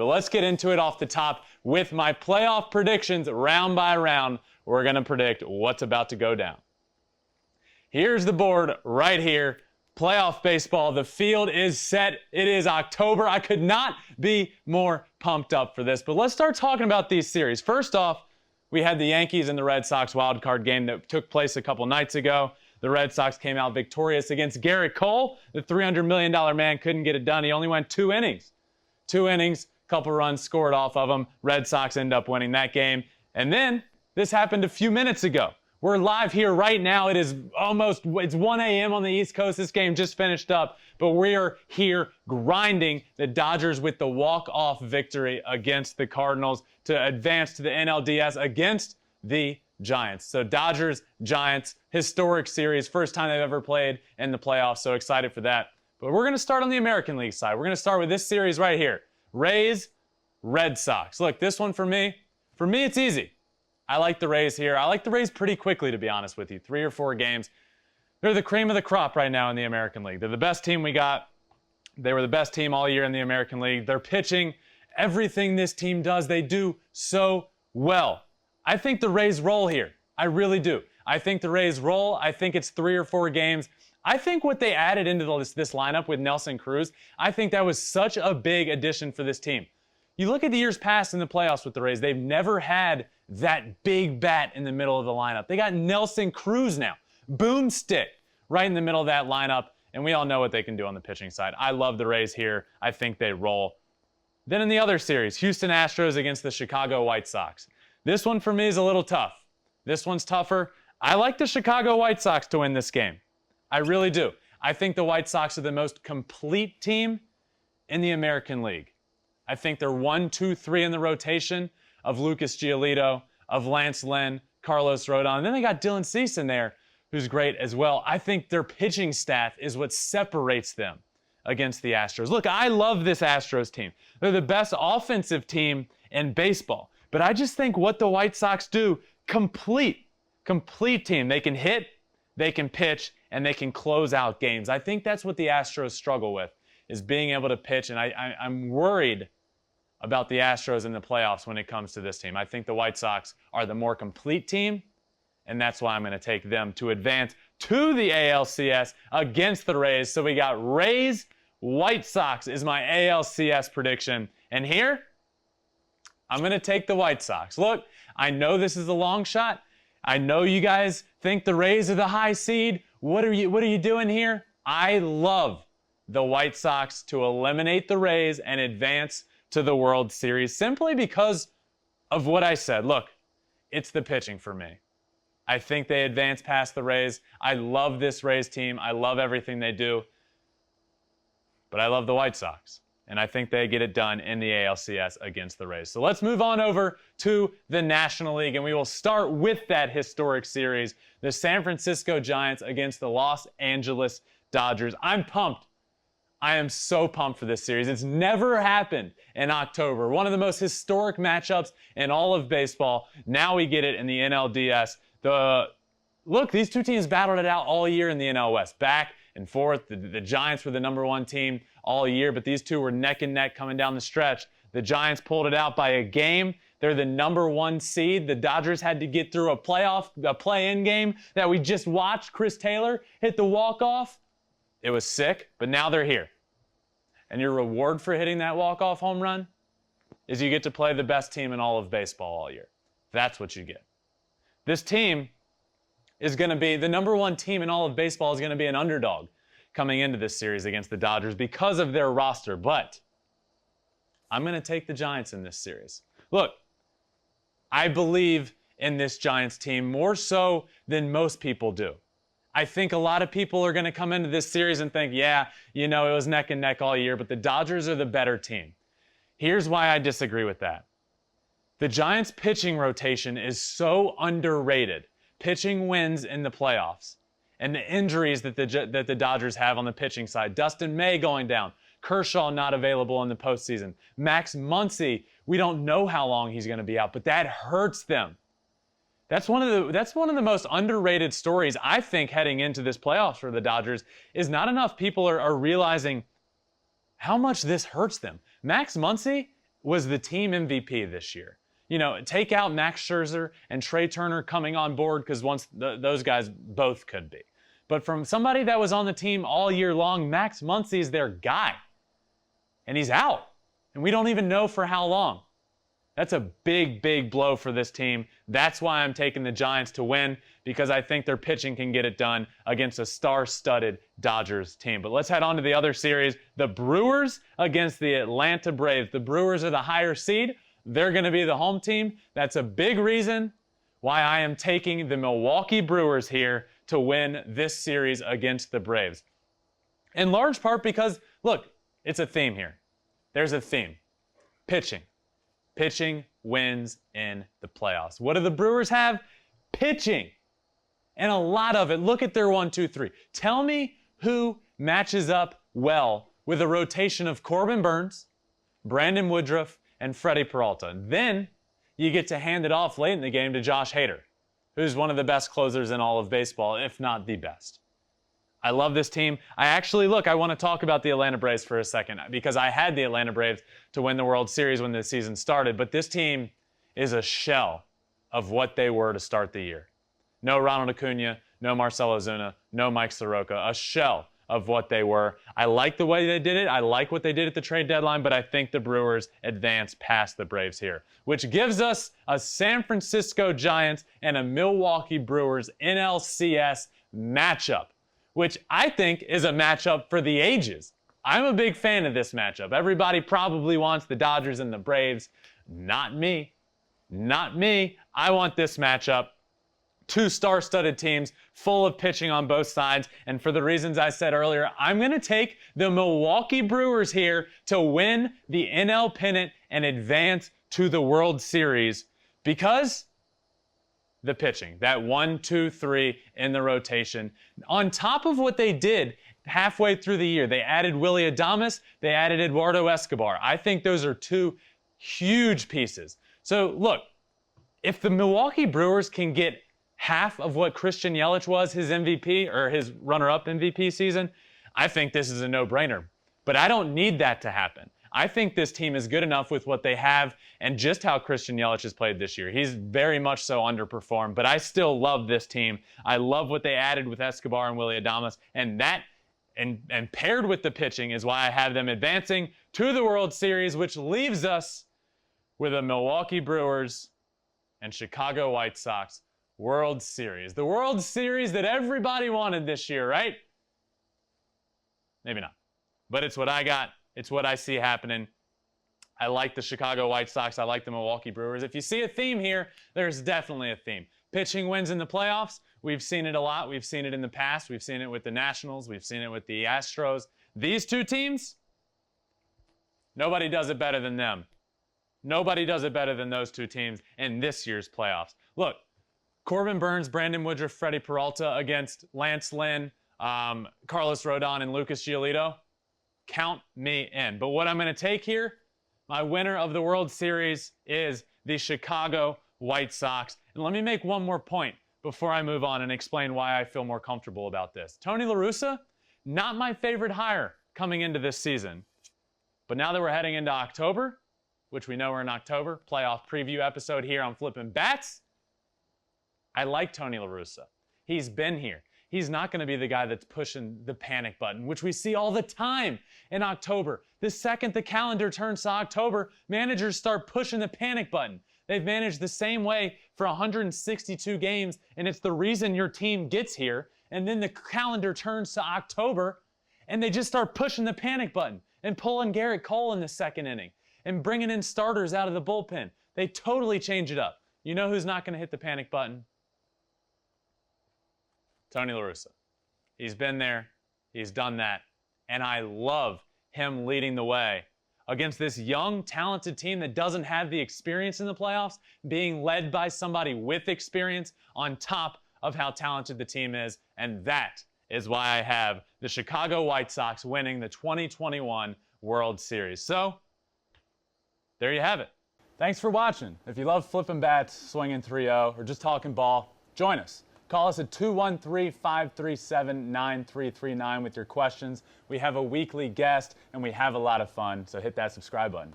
But let's get into it off the top with my playoff predictions round by round. We're going to predict what's about to go down. Here's the board right here. Playoff baseball. The field is set. It is October. I could not be more pumped up for this. But let's start talking about these series. First off, we had the Yankees and the Red Sox wild card game that took place a couple nights ago. The Red Sox came out victorious against Garrett Cole. The $300 million man couldn't get it done. He only went 2 innings. 2 innings, couple runs scored off of him. Red Sox end up winning that game. And then this happened a few minutes ago. We're live here right now. It's 1 a.m. on the East Coast. This game just finished up, but we're here grinding the Dodgers with the walk-off victory against the Cardinals to advance to the NLDS against the Giants. So Dodgers, Giants, historic series. First time they've ever played in the playoffs. So excited for that. But we're going to start on the American League side. We're going to start with this series right here. Rays, Red Sox. Look, this one for me, it's easy. I like the Rays here. I like the Rays pretty quickly, to be honest with you. 3 or 4 games. They're the cream of the crop right now in the American League. They're the best team we got. They were the best team all year in the American League. They're pitching. Everything this team does, they do so well. I think the Rays roll here. I really do. I think the Rays roll. I think it's 3 or 4 games. I think what they added into this lineup with Nelson Cruz, I think that was such a big addition for this team. You look at the years past in the playoffs with the Rays, they've never had that big bat in the middle of the lineup. They got Nelson Cruz now. Boomstick right in the middle of that lineup, and we all know what they can do on the pitching side. I love the Rays here. I think they roll. Then in the other series, Houston Astros against the Chicago White Sox. This one for me is a little tough. This one's tougher. I like the Chicago White Sox to win this game. I really do. I think the White Sox are the most complete team in the American League. I think they're 1, 2, 3 in the rotation of Lucas Giolito, of Lance Lynn, Carlos Rodon. And then they got Dylan Cease in there, who's great as well. I think their pitching staff is what separates them against the Astros. Look, I love this Astros team. They're the best offensive team in baseball. But I just think what the White Sox do, complete team. They can hit, they can pitch, and they can close out games. I think that's what the Astros struggle with, is being able to pitch. And I'm worried about the Astros in the playoffs when it comes to this team. I think the White Sox are the more complete team, and that's why I'm going to take them to advance to the ALCS against the Rays. So we got Rays, White Sox is my ALCS prediction. And here, I'm going to take the White Sox. Look, I know this is a long shot. I know you guys think the Rays are the high seed. What are you doing here? I love the White Sox to eliminate the Rays and advance to the World Series simply because of what I said. Look, it's the pitching for me. I think they advance past the Rays. I love this Rays team. I love everything they do. But I love the White Sox. And I think they get it done in the ALCS against the Rays. So let's move on over to the National League. And we will start with that historic series. The San Francisco Giants against the Los Angeles Dodgers. I'm pumped. I am so pumped for this series. It's never happened in October. One of the most historic matchups in all of baseball. Now we get it in the NLDS. Look, these two teams battled it out all year in the NL West. Back and forth. The Giants were the #1 team all year, but these two were neck and neck coming down the stretch. The Giants pulled it out by a game. They're the #1 seed. The Dodgers had to get through a play-in game that we just watched. Chris Taylor hit the walk-off. It was sick, but now they're here. And your reward for hitting that walk-off home run is you get to play the best team in all of baseball all year. That's what you get. This team is going to be, the #1 team in all of baseball is going to be an underdog coming into this series against the Dodgers because of their roster. But I'm going to take the Giants in this series. Look, I believe in this Giants team more so than most people do. I think a lot of people are going to come into this series and think, yeah, it was neck and neck all year, but the Dodgers are the better team. Here's why I disagree with that. The Giants' pitching rotation is so underrated. Pitching wins in the playoffs. And the injuries that the Dodgers have on the pitching side. Dustin May going down. Kershaw not available in the postseason. Max Muncy, we don't know how long he's going to be out, but that hurts them. That's one of the most underrated stories, I think, heading into this playoffs for the Dodgers, is not enough people are realizing how much this hurts them. Max Muncy, was the team MVP this year. You know, take out Max Scherzer and Trey Turner coming on board, because once those guys both could be. But from somebody that was on the team all year long, Max Muncy's their guy. And he's out. And we don't even know for how long. That's a big, big blow for this team. That's why I'm taking the Giants to win, because I think their pitching can get it done against a star-studded Dodgers team. But let's head on to the other series. The Brewers against the Atlanta Braves. The Brewers are the higher seed. They're going to be the home team. That's a big reason why I am taking the Milwaukee Brewers here to win this series against the Braves. In large part because, look, it's a theme here. There's a theme. Pitching. Pitching wins in the playoffs. What do the Brewers have? Pitching. And a lot of it. Look at their 1, 2, 3. Tell me who matches up well with a rotation of Corbin Burnes, Brandon Woodruff, and Freddie Peralta. Then you get to hand it off late in the game to Josh Hader, who's one of the best closers in all of baseball, if not the best. I love this team. I want to talk about the Atlanta Braves for a second, because I had the Atlanta Braves to win the World Series when the season started, but this team is a shell of what they were to start the year. No Ronald Acuna, no Marcell Ozuna, no Mike Soroka, a shell of what they were. I like the way they did it. I like what they did at the trade deadline, but I think the Brewers advance past the Braves here, which gives us a San Francisco Giants and a Milwaukee Brewers NLCS matchup, which I think is a matchup for the ages. I'm a big fan of this matchup. Everybody probably wants the Dodgers and the Braves. Not me. Not me. I want this matchup. Two star-studded teams, full of pitching on both sides. And for the reasons I said earlier, I'm going to take the Milwaukee Brewers here to win the NL pennant and advance to the World Series, because the pitching, that 1, 2, 3 in the rotation. On top of what they did halfway through the year, they added Willy Adames, they added Eduardo Escobar. I think those are two huge pieces. So look, if the Milwaukee Brewers can get half of what Christian Yelich was his MVP or his runner-up MVP season, I think this is a no-brainer. But I don't need that to happen. I think this team is good enough with what they have and just how Christian Yelich has played this year. He's very much so underperformed, but I still love this team. I love what they added with Escobar and Willy Adames, and that and paired with the pitching is why I have them advancing to the World Series, which leaves us with a Milwaukee Brewers and Chicago White Sox World Series. The World Series that everybody wanted this year, right? Maybe not. But it's what I got. It's what I see happening. I like the Chicago White Sox. I like the Milwaukee Brewers. If you see a theme here, there's definitely a theme. Pitching wins in the playoffs. We've seen it a lot. We've seen it in the past. We've seen it with the Nationals. We've seen it with the Astros. These two teams, nobody does it better than them. Nobody does it better than those two teams in this year's playoffs. Look, Corbin Burnes, Brandon Woodruff, Freddie Peralta against Lance Lynn, Carlos Rodon, and Lucas Giolito. Count me in. But what I'm going to take here, my winner of the World Series is the Chicago White Sox. And let me make one more point before I move on and explain why I feel more comfortable about this. Tony La Russa, not my favorite hire coming into this season. But now that we're heading into October, which we know we're in October, playoff preview episode here on Flippin Bats, I like Tony La Russa. He's been here. He's not going to be the guy that's pushing the panic button, which we see all the time in October. The second the calendar turns to October, managers start pushing the panic button. They've managed the same way for 162 games, and it's the reason your team gets here. And then the calendar turns to October, and they just start pushing the panic button and pulling Garrett Cole in the second inning and bringing in starters out of the bullpen. They totally change it up. You know who's not going to hit the panic button? Tony La Russa. He's been there. He's done that. And I love him leading the way against this young, talented team that doesn't have the experience in the playoffs, being led by somebody with experience on top of how talented the team is. And that is why I have the Chicago White Sox winning the 2021 World Series. So, there you have it. Thanks for watching. If you love flipping bats, swinging 3-0, or just talking ball, join us. Call us at 213-537-9339 with your questions. We have a weekly guest, and we have a lot of fun, so hit that subscribe button.